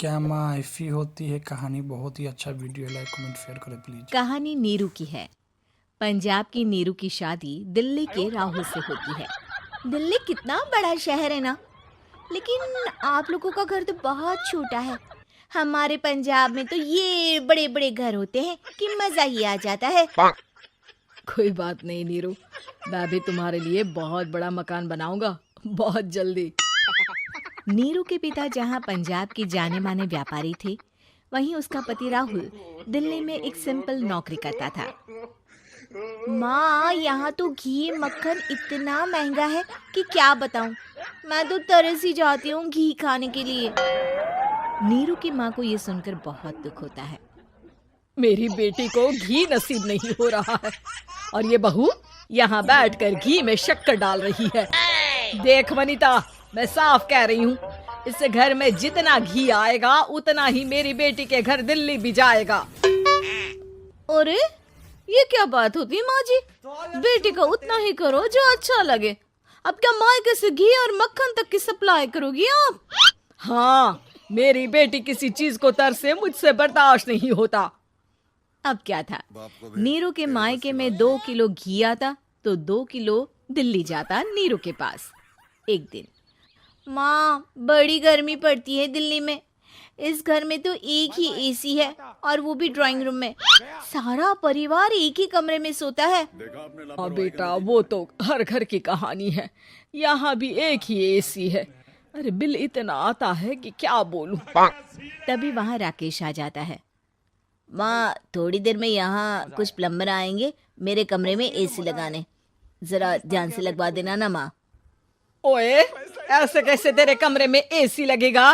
क्या माफी होती है कहानी बहुत ही अच्छा वीडियो लाइक कमेंट शेयर करें प्लीज। कहानी नीरू की है। पंजाब की नीरू की शादी दिल्ली के राहुल से होती है। दिल्ली कितना बड़ा शहर है ना, लेकिन आप लोगों का घर तो बहुत छोटा है। हमारे पंजाब में तो ये बड़े बड़े घर होते हैं कि मजा ही आ जाता है। कोई बात नहीं नीरू, मैं भी तुम्हारे लिए बहुत बड़ा मकान बनाऊंगा बहुत जल्दी। नीरू के पिता जहाँ पंजाब के जाने माने व्यापारी थे, वहीं उसका पति राहुल दिल्ली में एक सिंपल नौकरी करता था। माँ, यहाँ तो घी मक्खन इतना महंगा है कि क्या बताऊं। मैं तो तरस ही जाती हूँ घी खाने के लिए। नीरू की माँ को ये सुनकर बहुत दुख होता है। मेरी बेटी को घी नसीब नहीं हो रहा है और ये बहू यहाँ बैठकर घी में शक्कर डाल रही है। देख वनीता, मैं साफ कह रही हूँ, इस घर में जितना घी आएगा उतना ही मेरी बेटी के घर दिल्ली भी जाएगा। अरे ये क्या बात होती है माँ जी? बेटी का उतना ही करो जो अच्छा लगे। अब क्या मायके से घी और मक्खन तक की सप्लाई करोगी आप? हाँ, मेरी बेटी किसी चीज को तरसे मुझसे बर्दाश्त नहीं होता। अब क्या था, नीरू के मायके में 2 किलो घी आता तो 2 किलो दिल्ली जाता नीरू के पास। एक दिन, माँ बड़ी गर्मी पड़ती है दिल्ली में। इस घर में तो एक ही एसी है और वो भी ड्राइंग रूम में। सारा परिवार एक ही कमरे में सोता है। हाँ बेटा, वो तो हर घर की कहानी है। यहाँ भी एक ही एसी है। अरे बिल इतना आता है कि क्या बोलूं। तभी वहाँ राकेश आ जाता है। माँ, थोड़ी देर में यहाँ कुछ प्लम्बर आएंगे मेरे कमरे में एसी लगाने। जरा ध्यान से लगवा देना ना माँ। ओए, ऐसे कैसे तेरे कमरे में एसी लगेगा?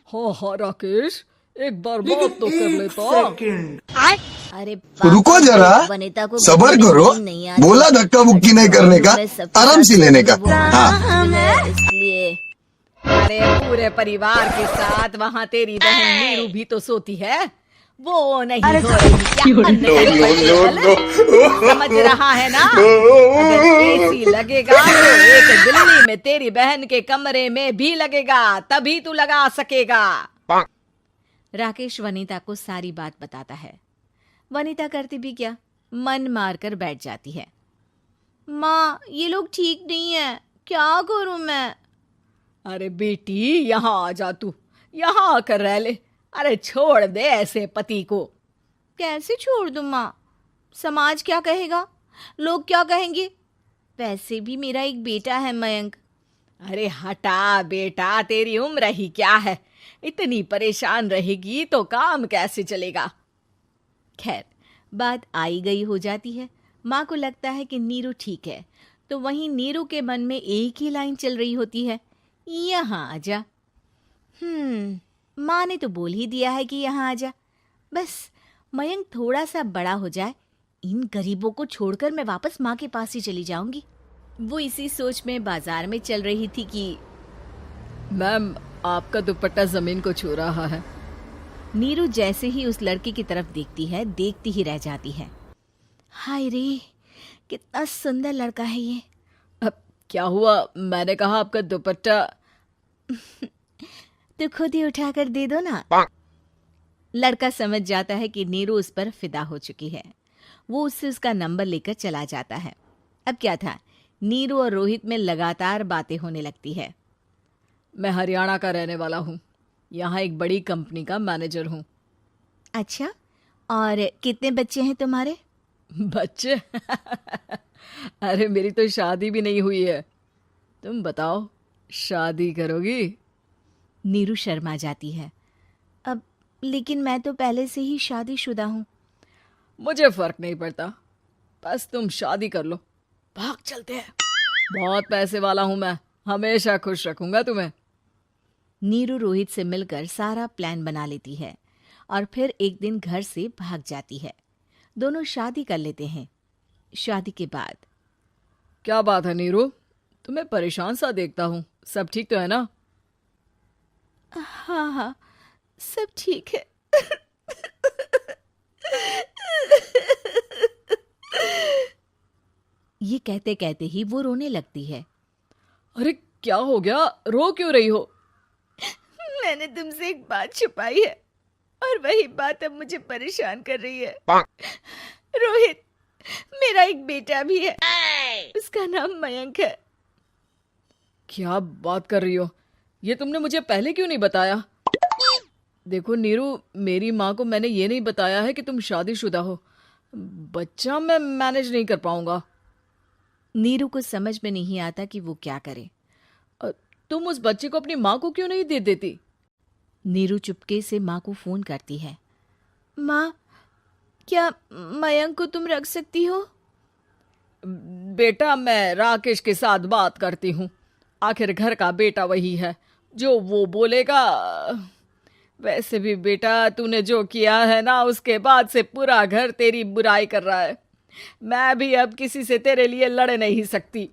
हाँ राकेश, एक बार बात तो कर लेता। अरे रुको जरा, वनिता को सबर करो। नहीं आती। बोला धक्का मुक्की नहीं करने का, आराम से लेने का। हाँ। इसलिए अरे पूरे परिवार के साथ वहाँ तेरी बहन नीरू भी तो सोती है। वो नहीं हो रही क्या? समझ रहा है ना? अगर एसी लगेगा तो एक दिल्ली में तेरी बहन के कमरे में भी लगेगा, तभी तू लगा सकेगा। राकेश वनिता को सारी बात बताता है। वनिता करती भी क्या, मन मारकर बैठ जाती है। माँ, ये लोग ठीक नहीं है, क्या करूं मैं? अरे बेटी, यहाँ आ जा, तू यहाँ आकर रह ले। अरे छोड़ दे ऐसे पति को। कैसे छोड़ दूं माँ? समाज क्या कहेगा, लोग क्या कहेंगे? वैसे भी मेरा एक बेटा है मयंक। अरे हटा बेटा, तेरी उम्र ही क्या है, इतनी परेशान रहेगी तो काम कैसे चलेगा। खैर, बात आई गई हो जाती है। माँ को लगता है कि नीरू ठीक है, तो वहीं नीरू के मन में एक ही लाइन चल रही होती है, यहाँ आजा। माँ ने तो बोल ही दिया है कि यहाँ आजा। बस मयंक थोड़ा सा बड़ा हो जाए, इन गरीबों को छोड़कर मैं वापस माँ के पास ही चली जाऊंगी। वो इसी सोच में बाजार में चल रही थी कि मैम, आपका दुपट्टा जमीन को छू रहा है। नीरू जैसे ही उस लड़की की तरफ देखती है, देखती ही रह जाती है। हाय रे, कितना सुंदर लड़का है ये। अब क्या हुआ? मैंने कहा आपका दुपट्टा। तो खुद ही उठाकर दे दो ना। लड़का समझ जाता है कि नीरू उस पर फिदा हो चुकी है। वो उससे उसका नंबर लेकर चला जाता है। अब क्या था, नीरू और रोहित में लगातार बातें होने लगती है। मैं हरियाणा का रहने वाला हूँ, यहाँ एक बड़ी कंपनी का मैनेजर हूँ। अच्छा, और कितने बच्चे हैं तुम्हारे? बच्चे? अरे मेरी तो शादी भी नहीं हुई है। तुम बताओ, शादी करोगी? नीरू शर्मा जाती है। अब लेकिन मैं तो पहले से ही शादीशुदा हूँ। मुझे फर्क नहीं पड़ता, बस तुम शादी कर लो, भाग चलते हैं। बहुत पैसे वाला हूँ मैं, हमेशा खुश रखूंगा तुम्हें। नीरू रोहित से मिलकर सारा प्लान बना लेती है और फिर एक दिन घर से भाग जाती है। दोनों शादी कर लेते हैं। शादी के बाद, क्या बात है नीरू, तुम्हें परेशान सा देखता हूँ, सब ठीक तो है ना? हाँ हाँ, सब ठीक है। ये कहते कहते ही वो रोने लगती है। अरे क्या हो गया, रो क्यों रही हो? मैंने तुमसे एक बात छुपाई है और वही बात अब मुझे परेशान कर रही है। रोहित, मेरा एक बेटा भी है, उसका नाम मयंक है। क्या बात कर रही हो? ये तुमने मुझे पहले क्यों नहीं बताया? देखो नीरू, मेरी माँ को मैंने ये नहीं बताया है कि तुम शादीशुदा हो। बच्चा मैं मैनेज नहीं कर पाऊंगा। नीरू को समझ में नहीं आता कि वो क्या करे। तुम उस बच्चे को अपनी माँ को क्यों नहीं दे देती? नीरू चुपके से माँ को फोन करती है। माँ, क्या मयंक को तुम रख सकती हो? बेटा, मैं राकेश के साथ बात करती हूँ। आखिर घर का बेटा वही है, जो वो बोलेगा। वैसे भी बेटा, तूने जो किया है ना, उसके बाद से पूरा घर तेरी बुराई कर रहा है। मैं भी अब किसी से तेरे लिए लड़ नहीं सकती।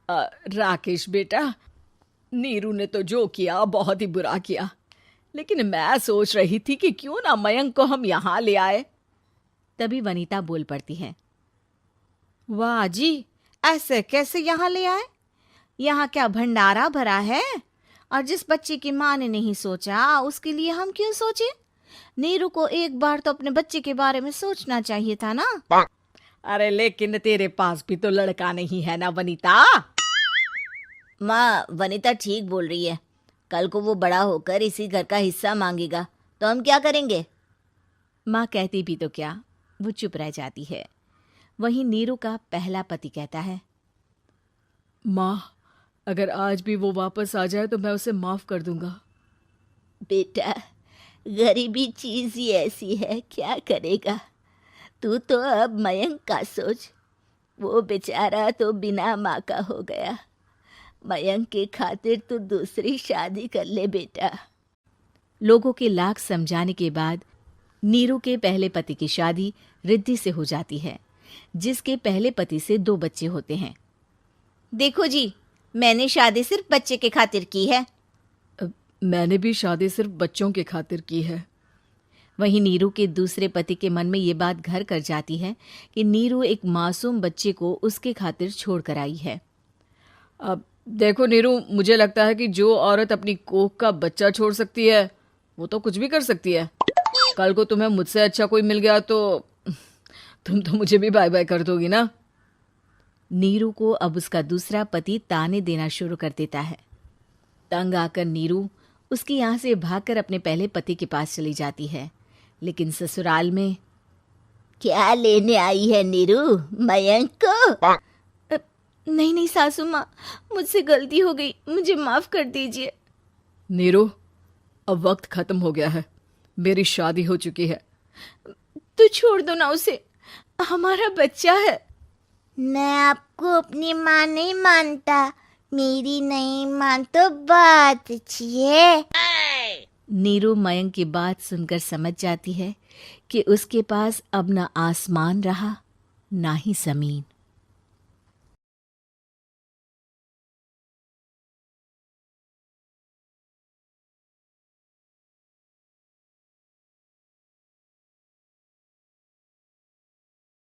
राकेश बेटा, नीरू ने तो जो किया बहुत ही बुरा किया, लेकिन मैं सोच रही थी कि क्यों ना मयंक को हम यहाँ ले आए। तभी वनीता बोल पड़ती है। वाह जी, ऐसे कैसे यहाँ ले आए? यहाँ क्या भंडारा भरा है? और जिस बच्चे की माँ ने नहीं सोचा, उसके लिए हम क्यों सोचे? नीरू को एक बार तो अपने बच्चे के बारे में सोचना चाहिए था ना। अरे लेकिन तेरे पास भी तो लड़का नहीं है ना वनीता। माँ, वनीता ठीक बोल रही है। कल को वो बड़ा होकर इसी घर का हिस्सा मांगेगा तो हम क्या करेंगे? माँ कहती भी तो क्या, वो चुप रह जाती है। वहीं नीरू का पहला पति कहता है। माँ, अगर आज भी वो वापस आ जाए तो मैं उसे माफ कर दूंगा। बेटा, गरीबी चीज ही ऐसी है, क्या करेगा? तू तो अब मयंक का सोच। वो बेचारा तो बिना माँ का हो गया। मयंक की खातिर तू दूसरी शादी कर ले बेटा। लोगों के लाख समझाने के बाद नीरू के पहले पति की शादी रिद्धि से हो जाती है, जिसके पहले पति से 2 बच्चे होते हैं। देखो जी, मैंने शादी सिर्फ बच्चे के खातिर की है। मैंने भी शादी सिर्फ बच्चों के खातिर की है। वहीं नीरू के दूसरे पति के मन में ये बात घर कर जाती है कि नीरू एक मासूम बच्चे को उसके खातिर छोड़ कर आई है। अब देखो नीरू, मुझे लगता है कि जो औरत अपनी कोख का बच्चा छोड़ सकती है, वो तो कुछ भी कर सकती है। कल को तुम्हें मुझसे अच्छा कोई मिल गया तो तुम तो मुझे भी बाय बाय कर दोगी ना। नीरू को अब उसका दूसरा पति ताने देना शुरू कर देता है। तंग आकर नीरू उसके यहाँ से भागकर अपने पहले पति के पास चली जाती है, लेकिन ससुराल में क्या लेने आई है नीरू, मयंक को? नहीं नहीं सासू माँ, मुझसे गलती हो गई, मुझे माफ कर दीजिए। नीरू, अब वक्त खत्म हो गया है, मेरी शादी हो चुकी है। तो छोड़ दो ना उसे, हमारा बच्चा है। मैं आपको अपनी माँ नहीं मानता, मेरी नहीं मान तो बात अच्छी है। नीरू मयंक की बात सुनकर समझ जाती है कि उसके पास अब न आसमान रहा ना ही जमीन।